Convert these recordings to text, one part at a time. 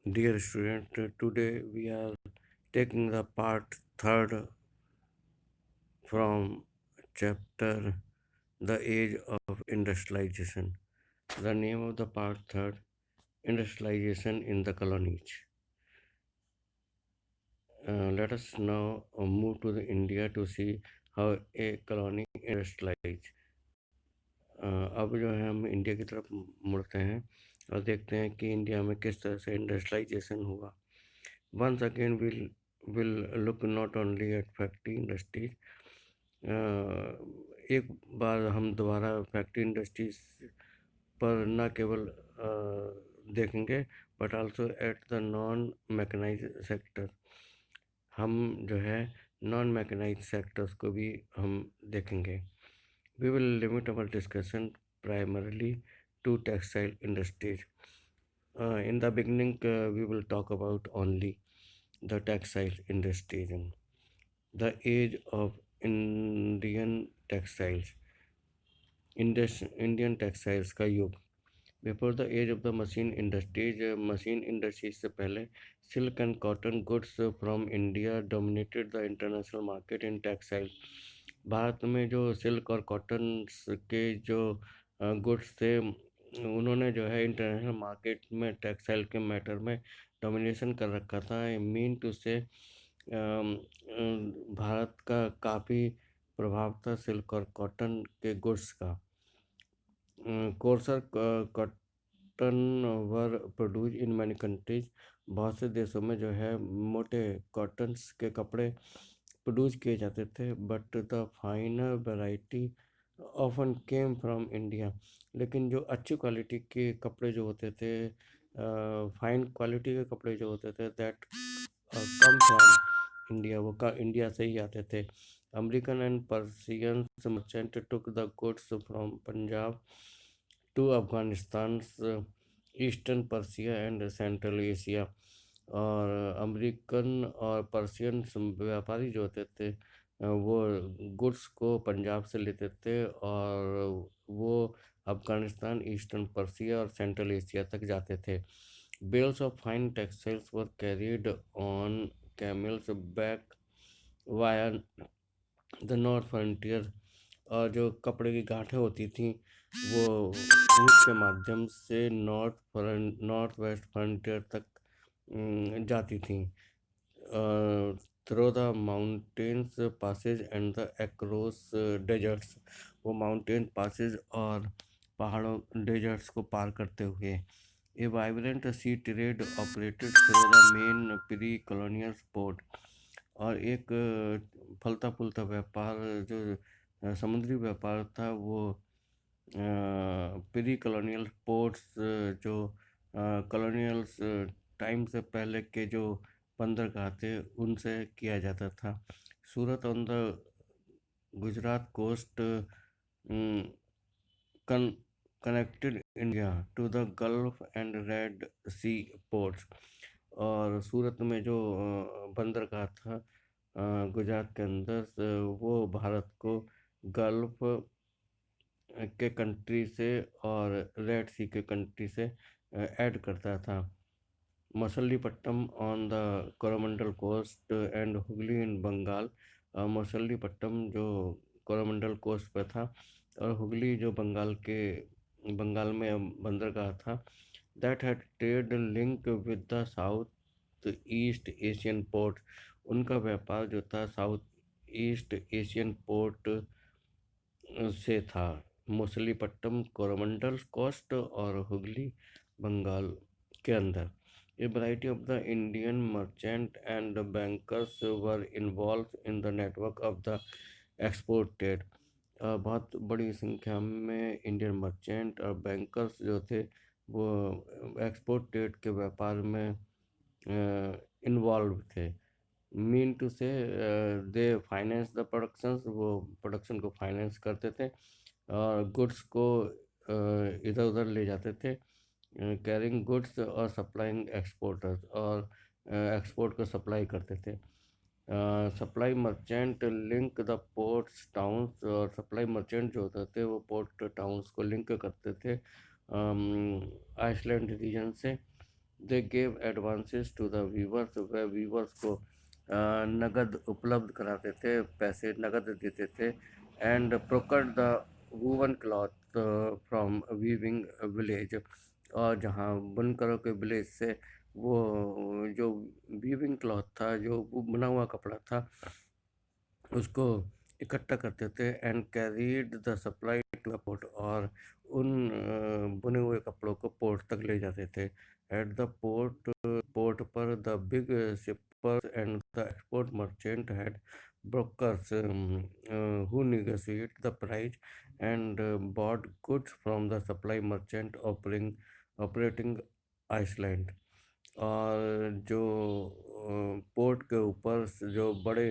Dear student, today we are taking the part third from chapter The Age of Industrialization. The name of the part third, Industrialization in the Colonies. Let us now move to the India to see how a colony industrialized. अब जो है हम India की तरफ मुड़ते हैं और देखते हैं कि इंडिया में किस तरह से इंडस्ट्रियलाइजेशन हुआ. Once again, we'll look not only at factory industries. एक बार हम दोबारा फैक्ट्री इंडस्ट्रीज पर न केवल देखेंगे but also at the non mechanise sector. हम जो है नॉन मैकेनाइज सेक्टर्स को भी हम देखेंगे. We will limit our discussion primarily to textile industries. In the beginning, we will talk about only the textile industries and the age of Indian textiles. Indian textiles का युग. Before the age of the machine industries, machine industries से पहले silk and cotton goods from India dominated the international market in textiles. Bharat में जो silk और cotton के जो goods थे उन्होंने जो है इंटरनेशनल मार्केट में टेक्सटाइल के मैटर में डोमिनेशन कर रखा था. मीन टू से भारत का काफ़ी प्रभाव था सिल्क और कॉटन के गुड्स का. Courser cotton were produce in many countries. बहुत से देशों में जो है मोटे कॉटन्स के कपड़े प्रोड्यूस किए जाते थे. But the फाइनर variety often came from India. लेकिन जो अच्छी क्वालिटी के कपड़े जो होते थे, फाइन क्वालिटी के कपड़े जो होते थे दैट कम फ्रॉम इंडिया, वो का इंडिया से ही आते थे. American and Persian merchant took the goods from Punjab to Afghanistan, eastern Persia and central Asia. और अमेरिकन और पर्शियन व्यापारी जो होते थे वो गुड्स को पंजाब से लेते थे और वो अफगानिस्तान, ईस्टर्न पर्सिया और सेंट्रल एशिया तक जाते थे. Bales of fine textiles were carried on camels back via the north frontier. और जो कपड़े की गांठें होती थी वो ऊँट के माध्यम से नॉर्थ वेस्ट फ्रंटियर तक जाती थी. Through the mountains passes and the across deserts. वो माउंटेन पासेज और पहाड़ों डेजर्ट्स को पार करते हुए. A vibrant sea trade operated through the main pre colonial port. और एक फलता फूलता व्यापार जो समुद्री व्यापार था वो प्री कॉलोनियल पोर्ट्स, जो कॉलोनियल्स टाइम से पहले के जो बंदरगाह थे उनसे किया जाता था. Surat on the Gujarat coast connected India to the Gulf and Red Sea ports. और सूरत में जो बंदरगाह था गुजरात के अंदर वो भारत को गल्फ के कंट्री से और रेड सी के कंट्री से ऐड करता था. Masulipatnam on the Coromandel coast and Hugli in Bengal. Masulipatnam जो कोरोमंडल कोस्ट पर था और हुगली जो बंगाल में बंदरगाह था. That had trade link with the south east Asian port. उनका व्यापार जो था साउथ ईस्ट एशियन पोर्ट से था. मसलीपट्टम कोरोमंडल कोस्ट और हुगली बंगाल के अंदर. A variety of the Indian merchant and bankers were involved in the network of the export trade. बहुत बड़ी संख्या में इंडियन मर्चेंट और बैंकर्स जो थे वो एक्सपोर्ट ट्रेड के व्यापार में इन्वॉल्व थे. मीन टू से दे फाइनेंस द प्रोडक्शंस. वो प्रोडक्शन को फाइनेंस करते थे और गुड्स को इधर उधर ले जाते थे. कैरिंग गुड्स और सप्लाइंग एक्सपोर्टर्स. और एक्सपोर्ट को सप्लाई करते थे. Supply merchant link the ports towns. और सप्लाई मर्चेंट जो होते थे वो पोर्ट टाउन्स को लिंक करते थे आइसलैंड रीजन से. They gave advances to the weavers, वह वीवर्स को नगद उपलब्ध कराते थे, पैसे नगद देते थे। And procured the woven cloth from weaving village, और जहाँ बुनकरों के विलेज से वो जो वीविंग क्लॉथ था, जो वो बुना हुआ कपड़ा था, उसको इकट्ठा करते थे। And carried the supply to the port, और उन बुने हुए कपड़ों को पोर्ट तक ले जाते थे। एट द पोर्ट पर the big shippers and the export merchant had brokers who negotiate the price and bought goods from the supply merchant operating Iceland। और जो पोर्ट के ऊपर जो बड़े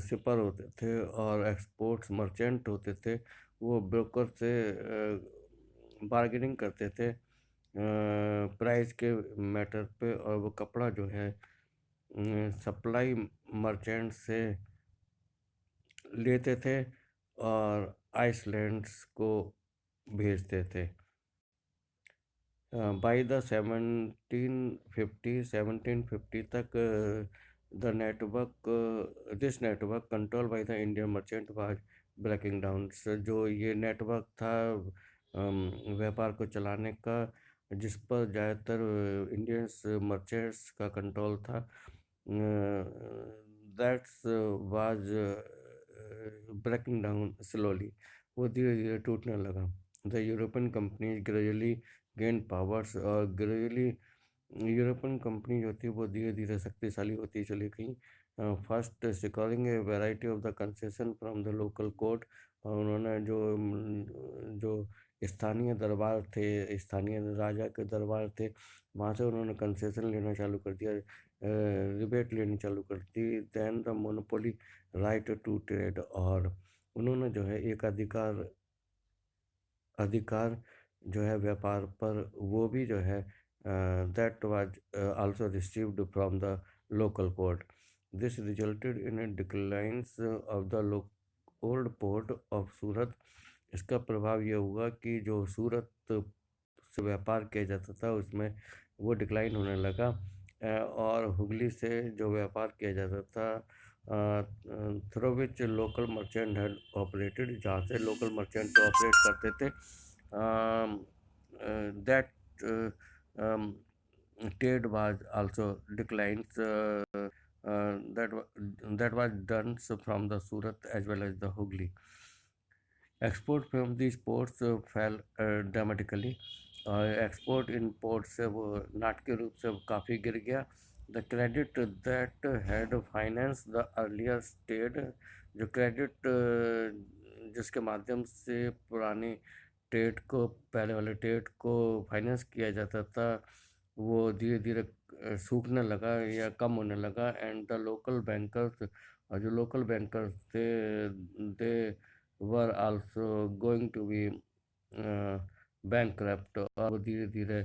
सिपर होते थे और एक्सपोर्ट्स मर्चेंट होते थे, वो ब्रोकर से बार्गेनिंग करते थे प्राइस के मैटर पे, और वो कपड़ा जो है सप्लाई मर्चेंट से लेते थे और आइसलैंड्स को भेजते थे। बाई द 1750 तक the network this network control by the Indian merchant was breaking down. जो ये नेटवर्क था व्यापार को चलाने का, जिस पर ज़्यादातर इंडियंस मर्चेंट्स का कंट्रोल था, that's was breaking down slowly, वो धीरे धीरे टूटने लगा। The European companies gradually gain powers, और ग्रेजुअली यूरोपियन कंपनी जो थी वो धीरे धीरे शक्तिशाली होती चली गई। First securing a variety of the concession from the local court, और उन्होंने जो स्थानीय दरबार थे, स्थानीय राजा के दरबार थे, वहाँ से उन्होंने कंसेशन लेना चालू कर दिया, रिबेट लेनी चालू कर दी। Then the monopoly right to trade, और उन्होंने जो है एक अधिकार जो है व्यापार पर, वो भी जो है that was also received from the local court. This resulted in a declines of the old port of Surat. इसका प्रभाव ये हुआ कि जो सूरत से व्यापार किया जाता था उसमें वो डिक्लाइन होने लगा। और हुगली से जो व्यापार किया जाता था, through which local merchant had operated, जहाँ से लोकल मर्चेंट ऑपरेट करते थे, that trade was also declines, that was done from the Surat as well as the Hooghly। Export from these ports fell dramatically, और export इन port से वो नाटकीय रूप से काफ़ी गिर गया। The credit that had finance the earlier state, जो क्रेडिट जिसके माध्यम से पुरानी ट्रेड को, पहले वाले ट्रेड को फाइनेंस किया जाता था, वो धीरे धीरे सूखने लगा या कम होने लगा। एंड द लोकल बैंकर्स, और जो लोकल बैंकर्स थे, they were also going to be bankrupt, और वो धीरे धीरे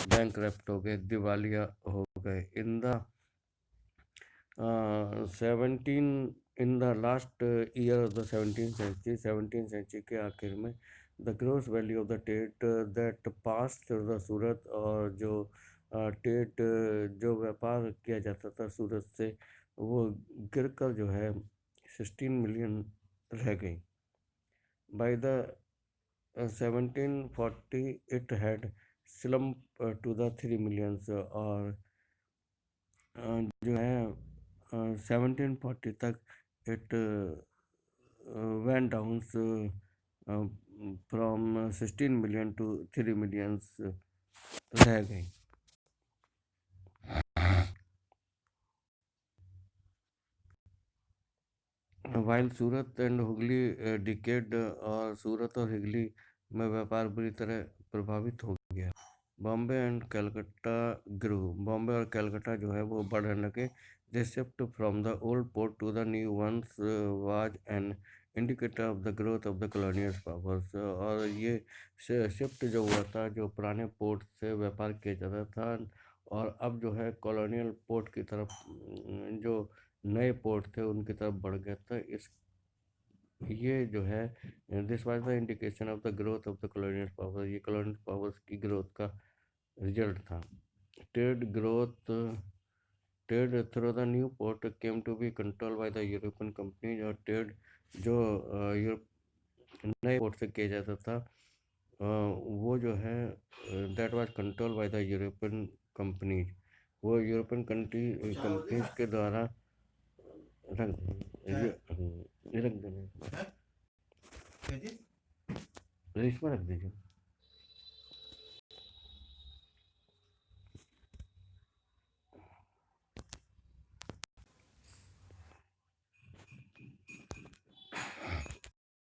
बैंकक्रप्ट हो गए, दिवालिया हो गए। In the 17 in the last year of the 17th century के आखिर में, the gross value of the trade that pass through the Surat, और जो ट्रेड जो व्यापार किया जाता था सूरत से, वो गिरकर जो है 16 मिलियन रह गई। By the 1740 it had slump to the 3 millions, और जो है 1740 तक it went down from 16 million to 3 millions रह गई। While Surat and Hooghly decade, और सूरत और हुगली में व्यापार बुरी तरह प्रभावित हो गया। बॉम्बे एंड कलकत्ता ग्रू, बॉम्बे और कलकत्ता जो है वो बढ़ने लगे। They shift from the old port to the new ones was an indicator of the growth of the colonial powers. और ये शिफ्ट जो हुआ था, जो पुराने पोर्ट से व्यापार किया जाता था, और अब जो है कॉलोनियल पोर्ट की तरफ, जो नए पोर्ट थे उनकी तरफ बढ़ गया था। इस ये जो है, this was the indication of the growth of the colonial power, ये कॉलोनियल पावर्स की ग्रोथ का रिजल्ट था। Trade growth trade through the new port came to be control by the European companies. और ट्रेड जो नए पोर्ट से किया जाता था वो जो है that was control by the European companies, वो यूरोपियन कंपनीज के द्वारा रख रख देना, इसमें रख दीजिए।